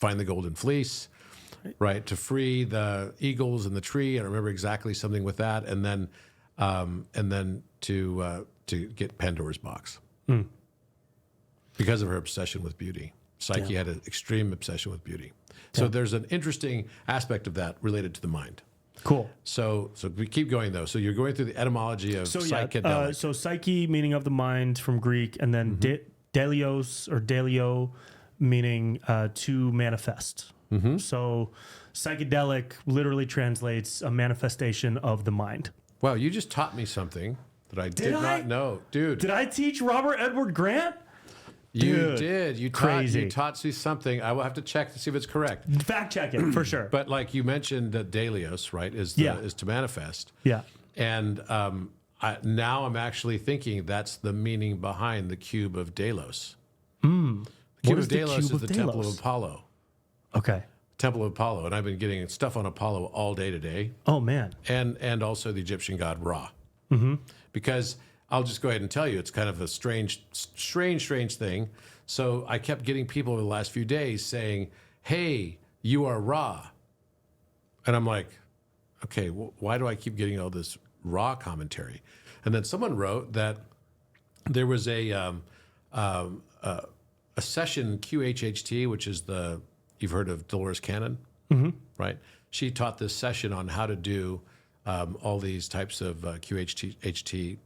find the golden fleece, right? To free the eagles in the tree. I remember exactly something with that, and then to get Pandora's box because of her obsession with beauty. Psyche had an extreme obsession with beauty. So there's an interesting aspect of that related to the mind. Cool. So we keep going though. So you're going through the etymology of psychedelic. So psyche, meaning of the mind from Greek, and then delios or delio, meaning to manifest. So psychedelic literally translates a manifestation of the mind. Wow, you just taught me something that I did not know, dude. Did I teach Robert Edward Grant? You did. You crazy. taught me something. I will have to check to see if it's correct. Fact check it for sure. But like you mentioned, Delios, right, is to manifest. Yeah. And now I'm actually thinking that's the meaning behind the Cube of Delos. The Cube of Delos is the Temple of Apollo. Okay. Temple of Apollo, and I've been getting stuff on Apollo all day today. Oh man. And also the Egyptian god Ra. Because I'll just go ahead and tell you, it's kind of a strange thing. So I kept getting people over the last few days saying, "Hey, you are Ra," and I'm like, "Okay, why do I keep getting all this Ra commentary?" And then someone wrote that there was a session QHHT, which is you've heard of Dolores Cannon, right? She taught this session on how to do all these types of QHHT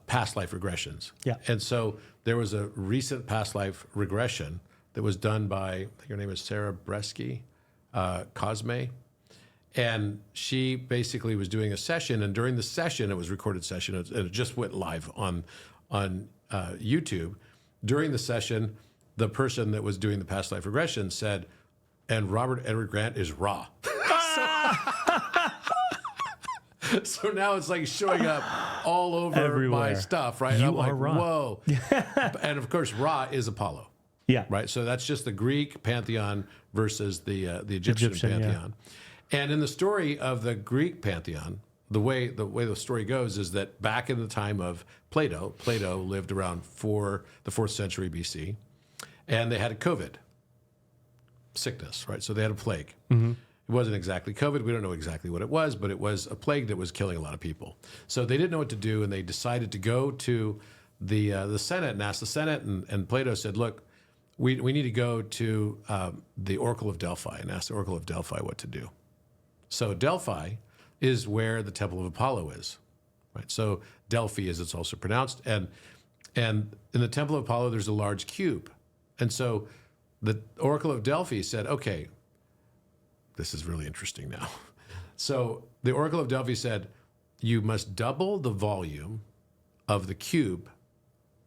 past life regressions. Yeah. And so there was a recent past life regression that was done by, I think her name is Sarah Bresky, Cosme. And she basically was doing a session, and during the session, it was a recorded session, and it just went live on YouTube. During the session, the person that was doing the past life regression said, "And Robert Edward Grant is Ra." So now it's like showing up all over everywhere. My stuff, right? You I'm like, are Ra. whoa. And of course, Ra is Apollo. Yeah. Right. So that's just the Greek pantheon versus the Egyptian pantheon. Yeah. And in the story of the Greek pantheon, the way the story goes is that back in the time of Plato lived around the 4th century BC, and they had a COVID sickness, right? So they had a plague. It wasn't exactly COVID. We don't know exactly what it was, but it was a plague that was killing a lot of people. So they didn't know what to do, and they decided to go to the Senate and ask the Senate. And Plato said, "Look, we need to go to the Oracle of Delphi and ask the Oracle of Delphi what to do." So Delphi is where the Temple of Apollo is, right? So Delphi, as it's also pronounced, and in the Temple of Apollo, there's a large cube, and so the Oracle of Delphi said, "Okay, this is really interesting now." So the Oracle of Delphi said, "You must double the volume of the cube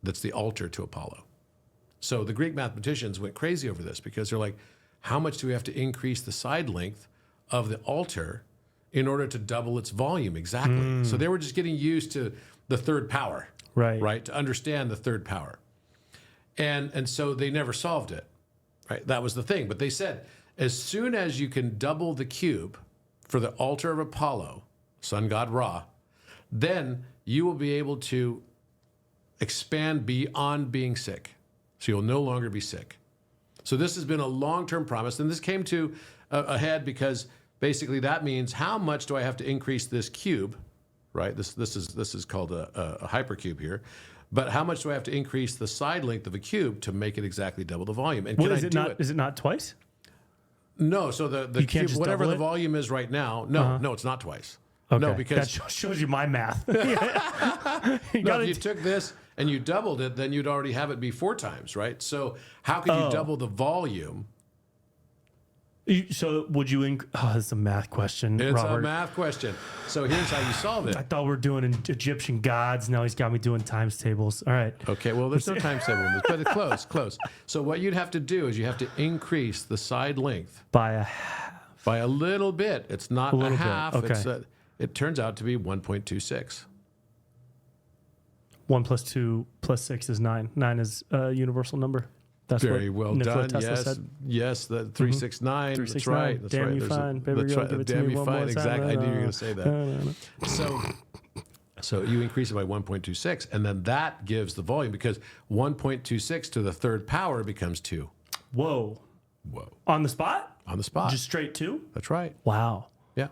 that's the altar to Apollo." So the Greek mathematicians went crazy over this because they're like, how much do we have to increase the side length of the altar in order to double its volume exactly? So they were just getting used to the third power, right? To understand the third power. And so they never solved it, right? That was the thing. But they said, as soon as you can double the cube for the altar of Apollo, sun god Ra, then you will be able to expand beyond being sick. So you'll no longer be sick. So this has been a long-term promise, and this came to a head because basically that means how much do I have to increase this cube, right? This is called a hypercube here. But how much do I have to increase the side length of a cube to make it exactly double the volume? And Is it not twice? No, so the cube, whatever the volume is right now, no, it's not twice. Okay. No, because that shows you my math. if you took this and you doubled it, then you'd already have it be 4 times, right? So how could you double the volume? So would you? That's a math question. It's Robert. a math question. So here's how you solve it. I thought we were doing Egyptian gods. Now he's got me doing times tables. All right. Okay, well, there's no times table in this, but it's close. So what you'd have to do is you have to increase the side length by a little bit. It's not a half. Okay. It turns out to be 1.26. 1 plus 2 plus 6 is 9. 9 is a universal number. That's very well Nikola done. Tesla said. Yes, the 369. That's right. That's Damn right. you fine. Baby that's girl, right. give it to Damn me you one fine. more Exactly. time. I knew you were going to say that. So you increase it by 1.26, and then that gives the volume because 1.26 to the third power becomes 2. Whoa. Whoa. On the spot? On the spot. Just straight 2? That's right. Wow. Yeah.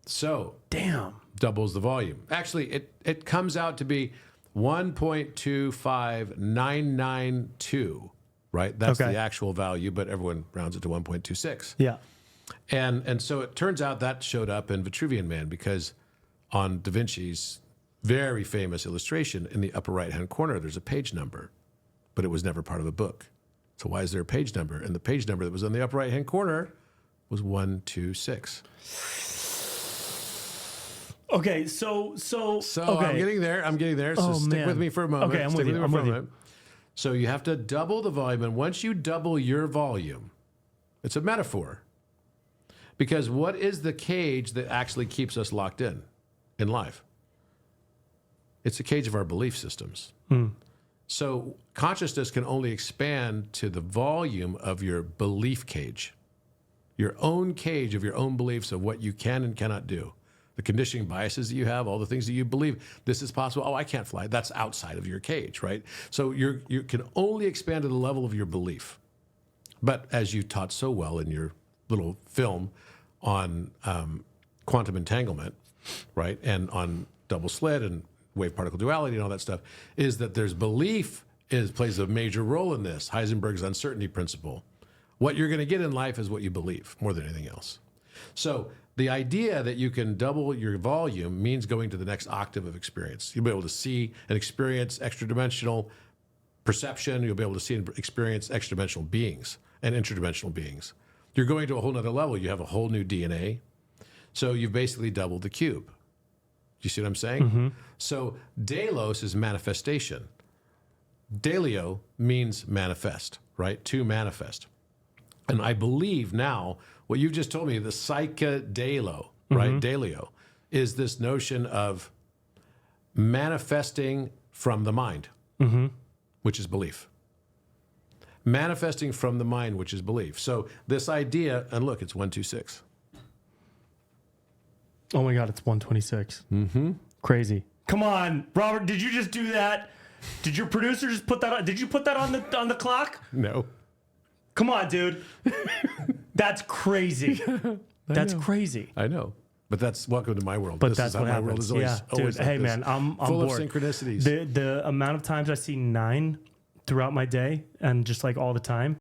So Damn. doubles the volume. Actually, it comes out to be 1.25992, right? That's Okay. the actual value, but everyone rounds it to 1.26. Yeah. And so it turns out that showed up in Vitruvian Man because on Da Vinci's very famous illustration in the upper right-hand corner, there's a page number, but it was never part of a book. So why is there a page number? And the page number that was on the upper right-hand corner was 126. Okay, so okay. I'm getting there. So stick with me for a moment. Okay, I'm with you. I'm with you. So you have to double the volume, and once you double your volume, it's a metaphor. Because what is the cage that actually keeps us locked in life? It's the cage of our belief systems. So consciousness can only expand to the volume of your belief cage, your own cage of your own beliefs of what you can and cannot do. The conditioning biases that you have, all the things that you believe, this is possible. Oh, I can't fly. That's outside of your cage, right? So you can only expand to the level of your belief. But as you taught so well in your little film on quantum entanglement, right, and on double slit and wave particle duality and all that stuff, is that there's belief plays a major role in this. Heisenberg's uncertainty principle. What you're going to get in life is what you believe more than anything else. So the idea that you can double your volume means going to the next octave of experience. You'll be able to see and experience extra-dimensional perception. You'll be able to see and experience extra-dimensional beings and interdimensional beings. You're going to a whole nother level. You have a whole new DNA. So you've basically doubled the cube. Do you see what I'm saying? Mm-hmm. So Delos is manifestation. Delio means manifest, right? To manifest. And I believe now what you've just told me, the psychedelo, right? Delio is this notion of manifesting from the mind, which is belief. Manifesting from the mind, which is belief. So this idea, and look, it's 126. Oh my God, it's 126. Crazy. Come on, Robert, did you just do that? Did your producer just put that on? Did you put that on the clock? No. Come on, dude. That's crazy. That's crazy. I know. But that's welcome to my world. But this that's is how what my happens. world is always, yeah, always dude. like Hey, this. man, I'm full bored. of synchronicities. The amount of times I see 9 throughout my day and just like all the time.